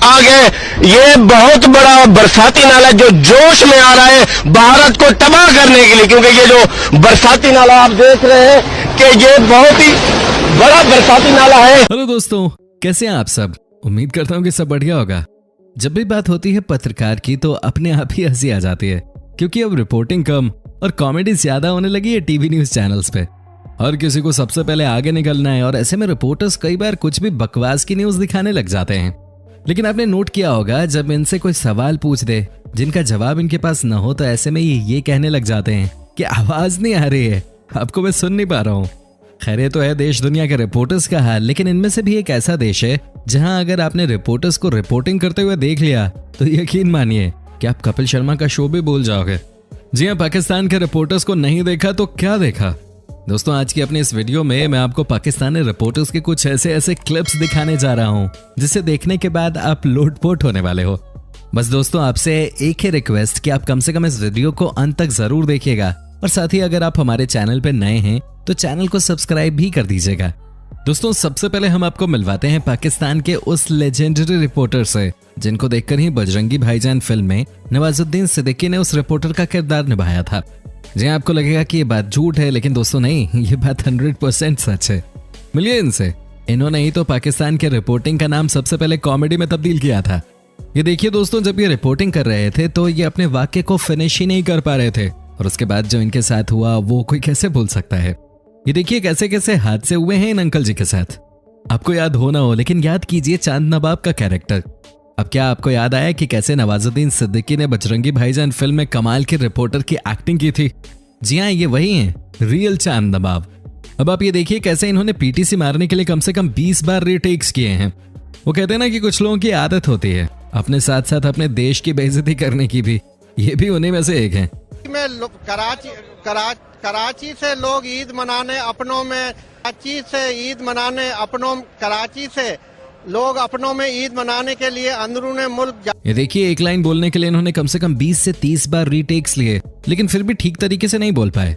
आ गए। ये बहुत बड़ा बरसाती नाला जो जोश में आ रहा है भारत को तबाह करने के लिए, क्योंकि ये जो बरसाती नाला आप देख रहे हैं कि ये बहुत ही बड़ा बरसाती नाला है। हेलो दोस्तों, कैसे हैं आप सब? उम्मीद करता हूँ कि सब बढ़िया होगा। जब भी बात होती है पत्रकार की तो अपने आप ही हंसी आ जाती है, क्योंकि अब रिपोर्टिंग कम और कॉमेडी ज्यादा होने लगी है टीवी न्यूज चैनल्स पे। हर किसी को सबसे पहले आगे निकलना है और ऐसे में रिपोर्टर्स कई बार कुछ भी बकवास की न्यूज दिखाने लग जाते हैं। लेकिन आपने नोट किया होगा, जब इनसे कोई सवाल पूछ दे जिनका जवाब इनके पास न हो तो ऐसे में ये कहने लग जाते हैं कि आवाज नहीं आ रही है, आपको मैं सुन नहीं पा रहा हूँ। खैर ये तो है देश दुनिया के रिपोर्टर्स का हाल, लेकिन इनमें से भी एक ऐसा देश है जहां अगर आपने रिपोर्टर्स को रिपोर्टिंग करते हुए देख लिया तो यकीन मानिए कि आप कपिल शर्मा का शो भी भूल जाओगे। जी हाँ, पाकिस्तान के रिपोर्टर्स को नहीं देखा तो क्या देखा। दोस्तों, आज की अपनी इस वीडियो में मैं आपको पाकिस्तानी रिपोर्टर्स के कुछ ऐसे क्लिप्स दिखाने जा रहा हूँ जिसे देखने के बाद आप लोटपोट होने वाले हो। बस दोस्तों, आपसे एक ही रिक्वेस्ट कि आप कम से कम इस वीडियो को अंत तक जरूर देखिएगा और साथ ही अगर आप हमारे चैनल पे नए हैं तो चैनल को सब्सक्राइब भी कर दीजिएगा। दोस्तों, सबसे पहले हम आपको मिलवाते हैं पाकिस्तान के उस लेजेंडरी रिपोर्टर से जिनको देखकर ही बजरंगी भाईजान फिल्म में नवाजुद्दीन सिद्दीकी ने उस रिपोर्टर का किरदार निभाया था। जी आपको लगेगा कि ये बात झूठ है, लेकिन दोस्तों नहीं, ये बात 100% सच है। मिलिए इनसे। इन्होंने ही तो पाकिस्तान के रिपोर्टिंग का नाम सबसे पहले कॉमेडी में तब्दील किया था। ये देखिए दोस्तों, जब ये रिपोर्टिंग कर रहे थे तो ये अपने वाक्य को फिनिश ही नहीं कर पा रहे थे और उसके बाद जो इनके साथ हुआ वो कोई कैसे भूल सकता है। ये देखिए कैसे कैसे हादसे हुए हैं इन अंकल जी के साथ। आपको याद हो ना हो, लेकिन याद कीजिए चांद नवाब का कैरेक्टर। अब क्या आपको याद आया कि कैसे नवाजुद्दीन सिद्दीकी ने बजरंगी भाईजान फिल्म में कमाल के रिपोर्टर की एक्टिंग की थी? जी हाँ, ये वही हैं, रियल चांद नवाब। अब आप ये देखिए कैसे इन्होंने पीटीसी मारने के लिए कम से कम 20 बार रीटेक्स किए हैं। वो कहते हैं ना कि कुछ लोगों की आदत होती है अपने साथ साथ अपने देश की बेइज्जती करने की भी। ये भी उन्हीं में से एक है। कराची से लोग ईद मनाने अपनों में, कराची से ईद मनाने अपनों, कराची से लोग अपनों में ईद मनाने के लिए अंदरूने मुल्क। ये देखिए, एक लाइन बोलने के लिए इन्होंने कम से कम 20 से 30 बार रीटेक्स लिए, लेकिन फिर भी ठीक तरीके से नहीं बोल पाए।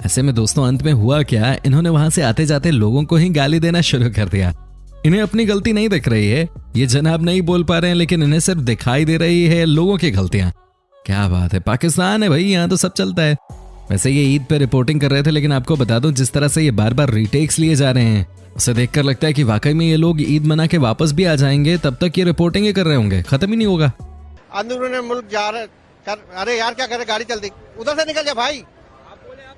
ऐसे में दोस्तों अंत में हुआ क्या, इन्होंने वहां से आते जाते लोगों को ही गाली देना शुरू कर दिया। इन्हें अपनी गलती नहीं दिख रही है, ये जनाब नहीं बोल पा रहे हैं, लेकिन इन्हें सिर्फ दिखाई दे रही है लोगों की गलतियां। क्या बात है, पाकिस्तान है भाई, यहाँ तो सब चलता है। वैसे ये ईद पे रिपोर्टिंग कर रहे थे, लेकिन आपको बता दूं जिस तरह से ये बार बार रीटेक्स लिए जा रहे हैं उसे देखकर लगता है कि वाकई में ये लोग ईद मना के वापस भी आ जाएंगे, तब तक ये रिपोर्टिंग ही कर रहे होंगे, खत्म ही नहीं होगा। अंदरूने मुल्क जा रहे अरे यार क्या करे, गाड़ी चल दी, उधर से निकल जा भाई।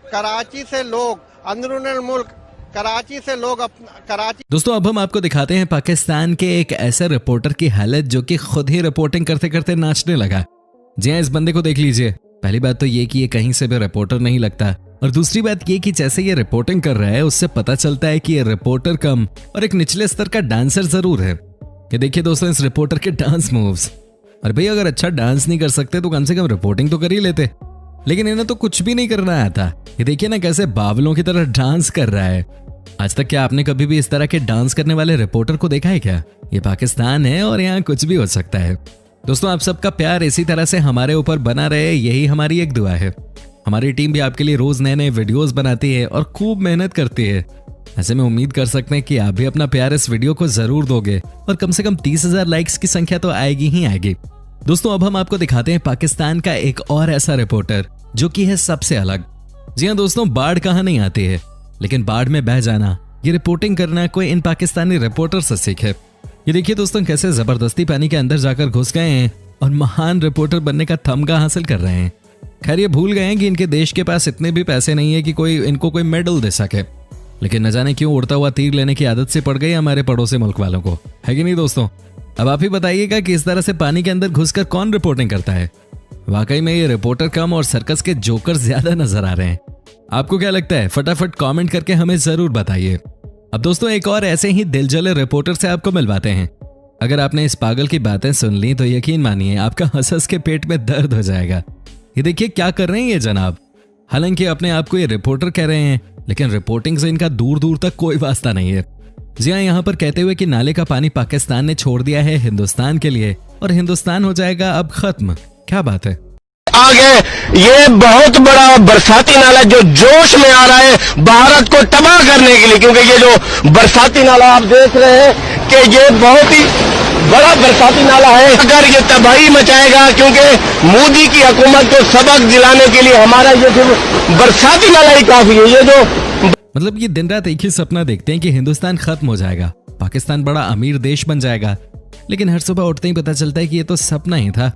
कराची से लोग अंदरूने मुल्क, कराची से लोग कराची। दोस्तों, अब हम आपको दिखाते हैं पाकिस्तान के एक ऐसे रिपोर्टर की हालत जो कि खुद ही रिपोर्टिंग करते करते नाचने लगा। जी हाँ, इस बंदे को देख लीजिए। पहली बात तो ये कि ये कहीं से भी रिपोर्टर नहीं लगता, और दूसरी बात ये कि जैसे ये रिपोर्टिंग कर रहा है उससे पता चलता है कि ये रिपोर्टर कम और एक निचले स्तर का डांसर जरूर है। ये देखिए दोस्तों इस रिपोर्टर के डांस मूव्स। अरे भाई, अगर अच्छा डांस नहीं कर सकते तो कम से कम रिपोर्टिंग तो कर ही लेते, लेकिन इन्हें तो कुछ भी नहीं करना आता। ये देखिए ना कैसे बावलों की तरह डांस कर रहा है। आज तक क्या आपने कभी भी इस तरह के डांस करने वाले रिपोर्टर को देखा है क्या? ये पाकिस्तान है और यहाँ कुछ भी हो सकता है। दोस्तों, आप सबका प्यार इसी तरह से हमारे ऊपर बना रहे, यही हमारी एक दुआ है। हमारी टीम भी आपके लिए रोज नए नए वीडियोस बनाती है और खूब मेहनत करती है। ऐसे में उम्मीद कर सकते हैं कि आप भी अपना प्यार इस वीडियो को जरूर दोगे और कम से कम 30,000 लाइक्स की संख्या तो आएगी ही आएगी। दोस्तों, अब हम आपको दिखाते हैं पाकिस्तान का एक और ऐसा रिपोर्टर जो कि है सबसे अलग। जी हाँ दोस्तों, बाढ़ कहाँ नहीं आती है, लेकिन बाढ़ में बह जाना, ये रिपोर्टिंग करना कोई इन पाकिस्तानी रिपोर्टर से सीखे। ये देखिए दोस्तों कैसे जबरदस्ती पानी के अंदर जाकर घुस गए हैं और महान रिपोर्टर बनने का तमगा हासिल कर रहे हैं। खैर ये भूल गए हैं कि इनके देश के पास इतने भी पैसे नहीं है कि इनको कोई मेडल दे सके, लेकिन न जाने क्यों उड़ता हुआ तीर लेने की आदत से पड़ गई हमारे पड़ोसी मुल्क वालों को, है कि नहीं दोस्तों? अब आप ही बताइएगा कि इस तरह से पानी के अंदर घुसकर कौन रिपोर्टिंग करता है? वाकई में ये रिपोर्टर कम और सर्कस के जोकर ज्यादा नजर आ रहे हैं। आपको क्या लगता है? फटाफट कॉमेंट करके हमें जरूर बताइए। अब दोस्तों एक और ऐसे ही दिलजले रिपोर्टर से आपको मिलवाते हैं। अगर आपने इस पागल की बातें सुन ली तो यकीन मानिए आपका हंस के पेट में दर्द हो जाएगा। ये देखिए क्या कर रहे हैं ये जनाब। हालांकि अपने आप को ये रिपोर्टर कह रहे हैं, लेकिन रिपोर्टिंग से इनका दूर दूर तक कोई वास्ता नहीं है। जी हाँ, यहाँ पर कहते हुए कि नाले का पानी पाकिस्तान ने छोड़ दिया है हिंदुस्तान के लिए और हिंदुस्तान हो जाएगा अब खत्म। क्या बात है। आ गए। ये बहुत बड़ा बरसाती नाला जो जोश में आ रहा है भारत को तबाह करने के लिए, क्योंकि ये जो बरसाती नाला आप देख रहे हैं कि ये बहुत ही बड़ा बरसाती नाला है। अगर ये तबाही मचाएगा, क्योंकि मोदी की हुकूमत को सबक दिलाने के लिए हमारा ये सिर्फ बरसाती नाला ही काफी है। ये जो मतलब ये दिन रात एक ही सपना देखते हैं कि हिंदुस्तान खत्म हो जाएगा, पाकिस्तान बड़ा अमीर देश बन जाएगा, लेकिन हर सुबह उठते ही पता चलता है कि ये तो सपना ही था।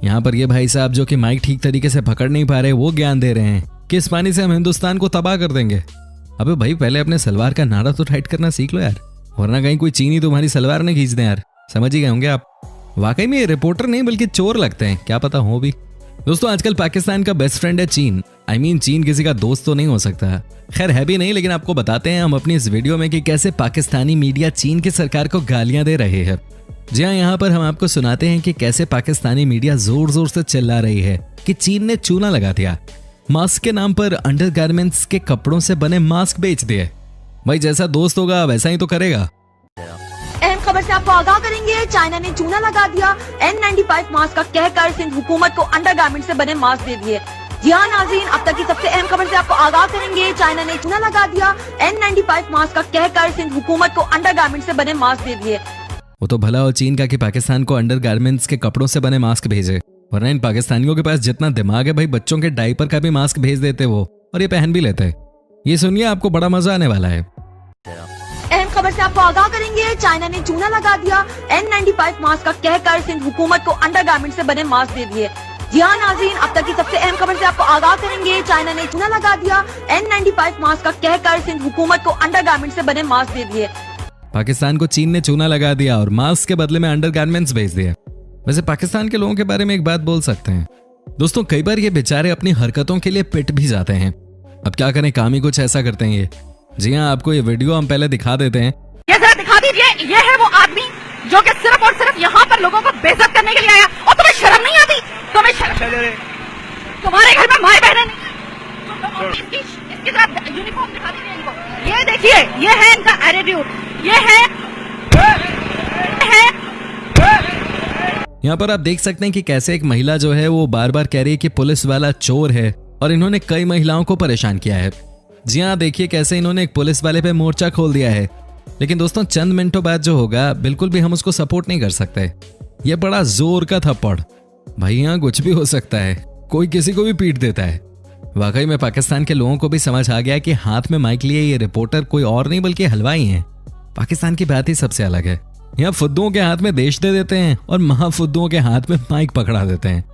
यहाँ पर ये भाई साहब जो कि माइक ठीक तरीके से पकड़ नहीं पा रहे, वो ज्ञान दे रहे हैं कि इस पानी से हम हिंदुस्तान को तबाह कर देंगे। अबे भाई पहले अपने सलवार का नाड़ा तो टाइट करना सीख लो यार, वरना कहीं कोई चीनी तुम्हारी सलवार ने खींच दे यार। समझ ही गए होंगे आप। वाकई में ये रिपोर्टर नहीं बल्कि चोर लगते हैं, क्या पता हो भी। दोस्तों आजकल पाकिस्तान का बेस्ट फ्रेंड है चीन। चीन किसी का दोस्त तो नहीं हो सकता, खैर है भी नहीं, लेकिन आपको बताते हैं हम अपनी इस वीडियो में कि कैसे पाकिस्तानी मीडिया चीन की सरकार को गालियां दे रहे हैं। जी हाँ, यहाँ पर हम आपको सुनाते हैं कि कैसे पाकिस्तानी मीडिया जोर जोर से चिल्ला रही है कि चीन ने चूना लगा दिया, मास्क के नाम पर अंडरगारमेंट्स के कपड़ों से बने मास्क बेच दिए। भाई जैसा दोस्त होगा वैसा ही तो करेगा। अहम खबर से आपको आगाह करेंगे, चाइना ने चूना लगा दिया, N95 मास्क का कहकर सिंध हुकूमत को अंडरगारमेंट से बने मास्क दे दिए। जी हाँ नाज़रीन, अब तक की सबसे अहम खबर से आपको आगाह करेंगे, चाइना ने चूना लगा दिया, N95 मास्क का कहकर सिंध हुकूमत को अंडरगारमेंट से बने मास्क दे दिए। वो तो भला हो चीन का कि पाकिस्तान को अंडरगारमेंट्स के कपड़ों से बने मास्क भेजे, वरना इन पाकिस्तानियों के पास जितना दिमाग है भाई, बच्चों के डायपर का भी मास्क भेज देते वो, और ये पहन भी लेते। ये सुनिए, आपको बड़ा मजा आने वाला है। अहम खबर से आपको आगाह करेंगे, चाइना ने चूना लगा दिया, N95 मास्क का कहकर सिंध हुकूमत को अंडरगारमेंट से बने मास्क दे दिए। जी हाँ नाज़रीन, अब तक की सबसे अहम खबर से आपको आगाह करेंगे, चाइना ने चूना लगा दिया, N95 मास्क का कहकर सिंध हुकूमत को अंडरगारमेंट से बने मास्क दे दिए। पाकिस्तान को चीन ने चूना लगा दिया और मास्क के बदले में अंडरगारमेंट्स भेज दिए। वैसे पाकिस्तान के लोगों के बारे में एक बात बोल सकते हैं दोस्तों, कई बार ये बेचारे अपनी हरकतों के लिए पिट भी जाते हैं। अब क्या करें, काम ही कुछ ऐसा करते हैं ये। जी हाँ, आपको ये वीडियो हम पहले दिखा देते हैं। ये जरा दिखा दीजिए, ये है वो आदमी जो कि सिर्फ और सिर्फ यहाँ पर लोगों को बेइज्जत करने के लिए आया। और तुम्हें शर्म नहीं आती? तुम्हें शर्म, तुम्हारे घर में माए बहने इसकी जरा यूनिफॉर्म दिखा दीजिए इनको। ये देखिए, ये है इनका एटीट्यूड, ये है। यहाँ पर आप देख सकते हैं कि कैसे एक महिला जो है वो बार बार कह रही है कि पुलिस वाला चोर है, और इन्होंने कई महिलाओं को परेशान किया है। जी हाँ, देखिए कैसे इन्होंने एक पुलिस वाले पे मोर्चा खोल दिया है। लेकिन दोस्तों चंद मिनटों बाद जो होगा, बिल्कुल भी हम उसको सपोर्ट नहीं कर सकते। ये बड़ा जोर का थप्पड़, भाई यहाँ कुछ भी हो सकता है, कोई किसी को भी पीट देता है। वाकई में पाकिस्तान के लोगों को भी समझ आ गया कि हाथ में माइक लिए ये रिपोर्टर कोई और नहीं बल्कि हलवाई हैं। पाकिस्तान की बात ही सबसे अलग है, यहाँ फुद्दुओं के हाथ में देश दे देते हैं और महाफुद्दुओं के हाथ में माइक पकड़ा देते हैं।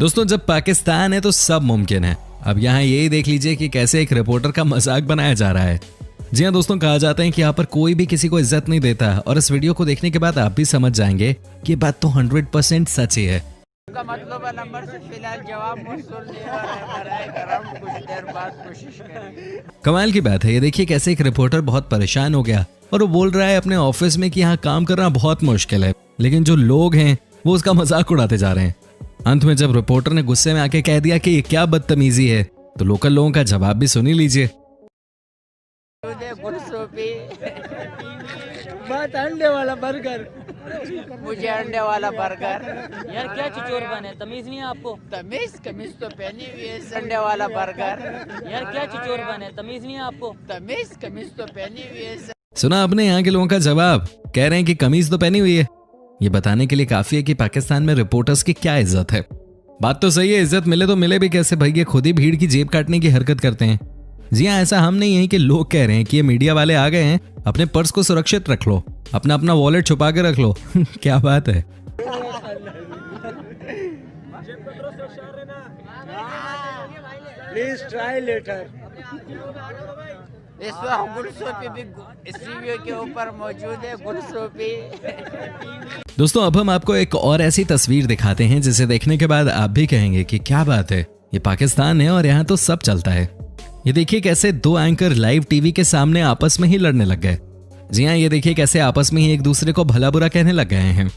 दोस्तों जब पाकिस्तान है तो सब मुमकिन है। अब यहाँ यही देख लीजिए कि कैसे एक रिपोर्टर का मजाक बनाया जा रहा है। जी हाँ दोस्तों, कहा जाता है कि यहाँ पर कोई भी किसी को इज्जत नहीं देता, और इस वीडियो को देखने के बाद आप भी समझ जाएंगे कि ये बात तो 100% सच ही है। का मतलब है नंबर से फिलहाल जवाब मौसूल नहीं हो रहा है, बराए करम कुछ देर बाद कोशिश करेंगे। कमाल की बात है, ये देखिए कैसे एक रिपोर्टर बहुत परेशान हो गया और वो बोल रहा है अपने ऑफिस में कि यहाँ काम करना बहुत मुश्किल है, लेकिन जो लोग हैं वो उसका मजाक उड़ाते जा रहे हैं। अंत में जब रिपोर्टर ने गुस्से में आके कह दिया कि ये क्या बदतमीजी है, तो लोकल लोगों का जवाब भी सुन ही लीजिए। अंडे वाला बर्गर, मुझे अंडे वाला बर्गर। यार क्या चिचोर बने, तमीज नहीं है आपको? कमीज तो पहनी हुई है। अंडे वाला बर्गर। यार क्या चिचोर बने, तमीज नहीं है आपको? कमीज तो पहनी हुई है। सुना आपने यहाँ के लोगों का जवाब, कह रहे हैं कि कमीज तो पहनी हुई है। ये बताने के लिए काफी है कि पाकिस्तान में रिपोर्टर्स की क्या इज्जत है। बात तो सही है, इज्जत मिले तो मिले भी कैसे भाई, ये खुद ही भीड़ की जेब काटने की हरकत करते हैं। जी हाँ, ऐसा हम नहीं है कि लोग कह रहे हैं कि ये मीडिया वाले आ गए हैं, अपने पर्स को सुरक्षित रख लो, अपना अपना वॉलेट छुपा के रख लो। क्या बात है। Please try later. इस वक्त गुलसोपी भी इस वीडियो के ऊपर मौजूद है। गुलसोपी। दोस्तों अब हम आपको एक और ऐसी तस्वीर दिखाते हैं जिसे देखने के बाद आप भी कहेंगे कि क्या बात है, ये पाकिस्तान है और यहाँ तो सब चलता है। ये देखिए कैसे दो एंकर लाइव टीवी के सामने आपस में ही लड़ने लग गए। जी हाँ, ये देखिए कैसे आपस में ही एक दूसरे को भला बुरा कहने लग गए हैं।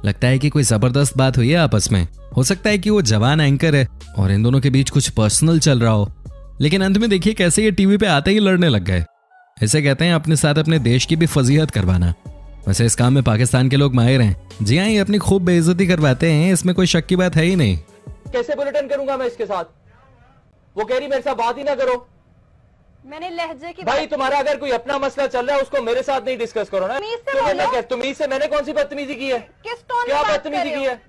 लगता है कि कोई जबरदस्त बात हुई है आपस में। हो सकता है कि वो जवान एंकर है और इन दोनों के बीच कुछ पर्सनल चल रहा हो, लेकिन अंत में देखिए कैसे ये टीवी पे आते ही लड़ने लग गए। इसे कहते हैं अपने साथ अपने देश की भी फजीहत करवाना। वैसे इस काम में पाकिस्तान के लोग माहिर हैं। जी हाँ, ये अपनी खूब बेइज्जती करवाते हैं, इसमें कोई शक की बात है ही नहीं। कैसे बुलेटिन करूंगा मैं इसके साथ? वो कह रही मेरे साथ बात ही ना करो। मैंने लहजे की भाई तुम्हारा अगर कोई अपना मसला चल रहा है उसको मेरे साथ नहीं डिस्कस करो ना। तमीज से बोलो। तुम्हें से मैंने कौन सी बदतमीजी की है? किस टोन क्या में बात बदतमीजी कर की रहे हो? है?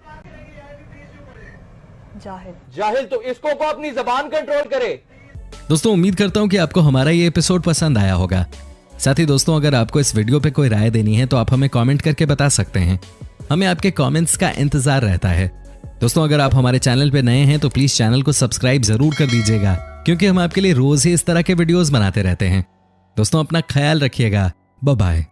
जाहिल जाहिल तो इसको को अपनी जबान कंट्रोल करे। दोस्तों उम्मीद करता हूं कि आपको हमारा ये एपिसोड पसंद आया होगा। साथ ही दोस्तों अगर आपको इस वीडियो पे कोई राय देनी है तो आप हमें कमेंट करके बता सकते हैं। हमें आपके कमेंट्स का इंतजार रहता है। दोस्तों अगर आप हमारे चैनल पे नए हैं तो प्लीज चैनल को सब्सक्राइब जरूर कर दीजिएगा, क्योंकि हम आपके लिए रोज ही इस तरह के वीडियोस बनाते रहते हैं। दोस्तों अपना ख्याल रखिएगा। Bye bye.